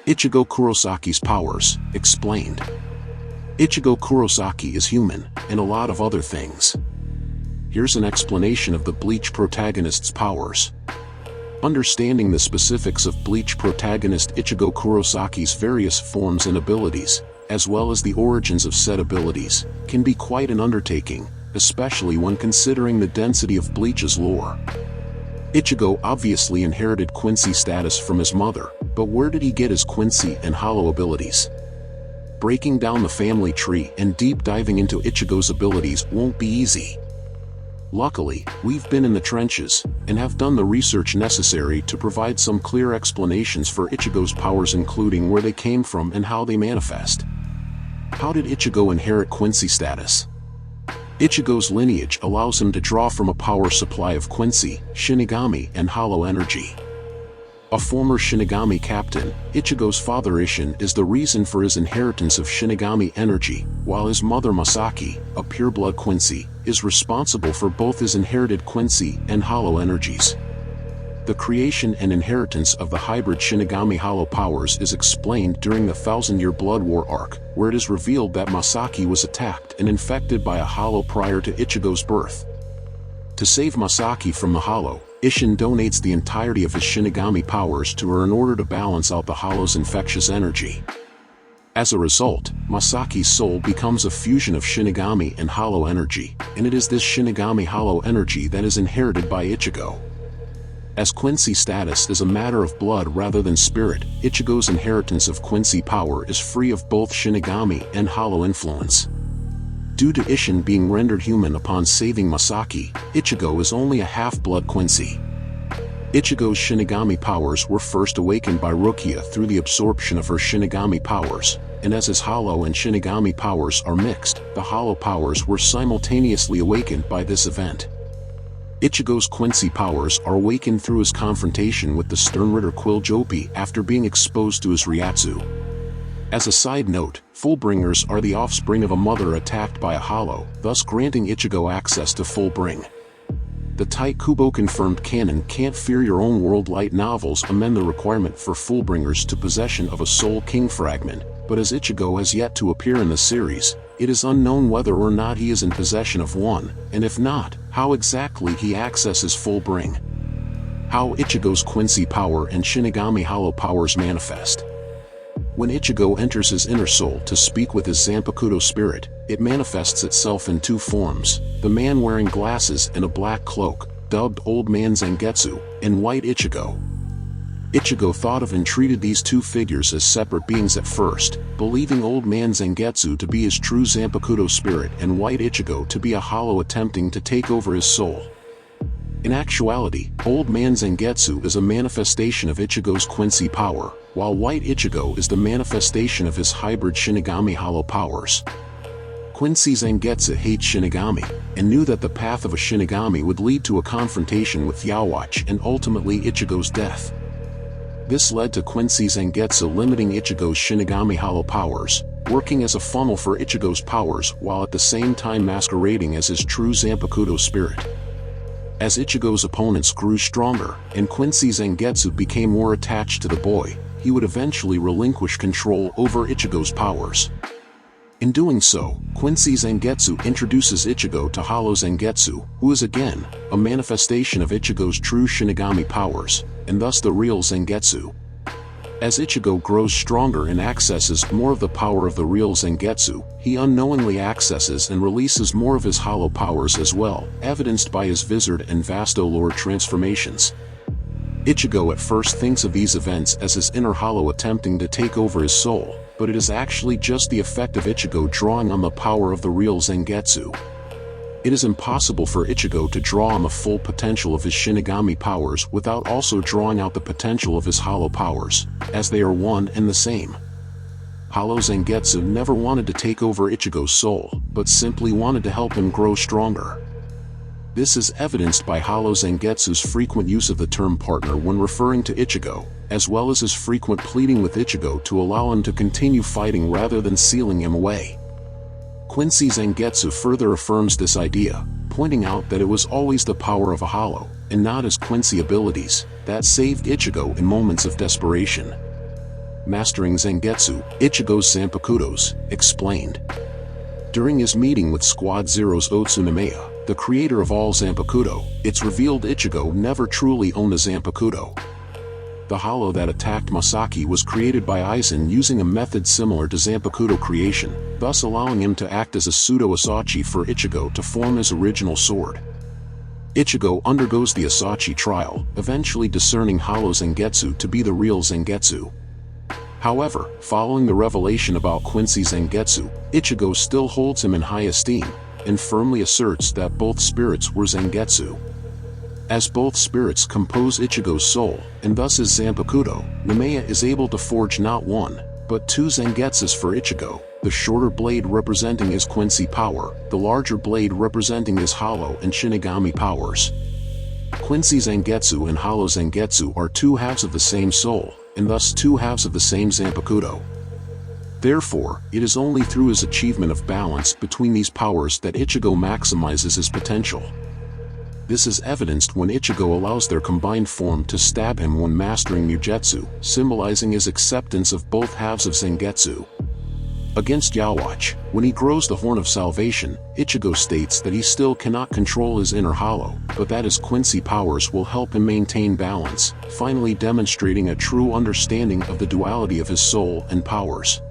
Ichigo Kurosaki's powers, explained. Ichigo Kurosaki is human, and a lot of other things. Here's an explanation of the Bleach protagonist's powers. Understanding the specifics of Bleach protagonist Ichigo Kurosaki's various forms and abilities, as well as the origins of said abilities, can be quite an undertaking, especially when considering the density of Bleach's lore. Ichigo obviously inherited Quincy status from his mother, but where did he get his Quincy and Hollow abilities? Breaking down the family tree and deep diving into Ichigo's abilities won't be easy. Luckily, we've been in the trenches, and have done the research necessary to provide some clear explanations for Ichigo's powers, including where they came from and how they manifest. How did Ichigo inherit Quincy status? Ichigo's lineage allows him to draw from a power supply of Quincy, Shinigami and Hollow energy. A former Shinigami captain, Ichigo's father Ishin is the reason for his inheritance of Shinigami energy, while his mother Masaki, a pureblood Quincy, is responsible for both his inherited Quincy and Hollow energies. The creation and inheritance of the hybrid Shinigami Hollow powers is explained during the Thousand-Year Blood War arc, where it is revealed that Masaki was attacked and infected by a Hollow prior to Ichigo's birth. To save Masaki from the Hollow, Ishin donates the entirety of his Shinigami powers to her in order to balance out the Hollow's infectious energy. As a result, Masaki's soul becomes a fusion of Shinigami and Hollow energy, and it is this Shinigami Hollow energy that is inherited by Ichigo. As Quincy status is a matter of blood rather than spirit, Ichigo's inheritance of Quincy power is free of both Shinigami and Hollow influence. Due to Ishin being rendered human upon saving Masaki, Ichigo is only a half-blood Quincy. Ichigo's Shinigami powers were first awakened by Rukia through the absorption of her Shinigami powers, and as his Hollow and Shinigami powers are mixed, the Hollow powers were simultaneously awakened by this event. Ichigo's Quincy powers are awakened through his confrontation with the Stern Ritter Quill Jopi after being exposed to his Ryatsu. As a side note, Fullbringers are the offspring of a mother attacked by a Hollow, thus granting Ichigo access to Fullbring. The Tite Kubo confirmed canon Can't Fear Your Own World light novels amend the requirement for Fullbringers to possession of a Soul King fragment, but as Ichigo has yet to appear in the series, it is unknown whether or not he is in possession of one, and if not, how exactly he accesses Fullbring. How Ichigo's Quincy power and Shinigami Hollow powers manifest. When Ichigo enters his inner soul to speak with his Zanpakuto spirit, it manifests itself in two forms: the man wearing glasses and a black cloak, dubbed Old Man Zangetsu, and White Ichigo. Ichigo thought of and treated these two figures as separate beings at first, believing Old Man Zangetsu to be his true Zanpakuto spirit and White Ichigo to be a Hollow attempting to take over his soul. In actuality, Old Man Zangetsu is a manifestation of Ichigo's Quincy power, while White Ichigo is the manifestation of his hybrid Shinigami Hollow powers. Quincy Zangetsu hates Shinigami, and knew that the path of a Shinigami would lead to a confrontation with Yhwach and ultimately Ichigo's death. This led to Quincy Zangetsu limiting Ichigo's Shinigami Hollow powers, working as a funnel for Ichigo's powers while at the same time masquerading as his true Zanpakuto spirit. As Ichigo's opponents grew stronger, and Quincy Zangetsu became more attached to the boy, he would eventually relinquish control over Ichigo's powers. In doing so, Quincy Zangetsu introduces Ichigo to Hollow Zangetsu, who is again, a manifestation of Ichigo's true Shinigami powers, and thus the real Zangetsu. As Ichigo grows stronger and accesses more of the power of the real Zangetsu, he unknowingly accesses and releases more of his Hollow powers as well, evidenced by his Vizard and Vastolord transformations. Ichigo at first thinks of these events as his inner Hollow attempting to take over his soul, but it is actually just the effect of Ichigo drawing on the power of the real Zangetsu. It is impossible for Ichigo to draw on the full potential of his Shinigami powers without also drawing out the potential of his Hollow powers, as they are one and the same. Hollow Zangetsu never wanted to take over Ichigo's soul, but simply wanted to help him grow stronger. This is evidenced by Hollow Zangetsu's frequent use of the term partner when referring to Ichigo, as well as his frequent pleading with Ichigo to allow him to continue fighting rather than sealing him away. Quincy Zangetsu further affirms this idea, pointing out that it was always the power of a Hollow, and not his Quincy abilities, that saved Ichigo in moments of desperation. mastering Zangetsu, Ichigo's Zanpakutos, explained. During his meeting with Squad Zero's Otsunomiya, the creator of all Zanpakuto, it's revealed Ichigo never truly owned a Zanpakuto. The hollow that attacked Masaki was created by Aizen using a method similar to Zanpakuto creation, thus allowing him to act as a pseudo-Asachi for Ichigo to form his original sword. Ichigo undergoes the Asachi trial, eventually discerning Hollow Zangetsu to be the real Zangetsu. However, following the revelation about Quincy Zangetsu, Ichigo still holds him in high esteem, and firmly asserts that both spirits were Zangetsu. As both spirits compose Ichigo's soul, and thus his Zanpakuto, Nomiya is able to forge not one, but two Zangetsus for Ichigo, the shorter blade representing his Quincy power, the larger blade representing his Hollow and Shinigami powers. Quincy Zangetsu and Hollow Zangetsu are two halves of the same soul, and thus two halves of the same Zanpakuto. Therefore, it is only through his achievement of balance between these powers that Ichigo maximizes his potential. This is evidenced when Ichigo allows their combined form to stab him when mastering Mujutsu, symbolizing his acceptance of both halves of Zangetsu. Against Yhwach, when he grows the Horn of Salvation, Ichigo states that he still cannot control his inner hollow, but that his Quincy powers will help him maintain balance, finally demonstrating a true understanding of the duality of his soul and powers.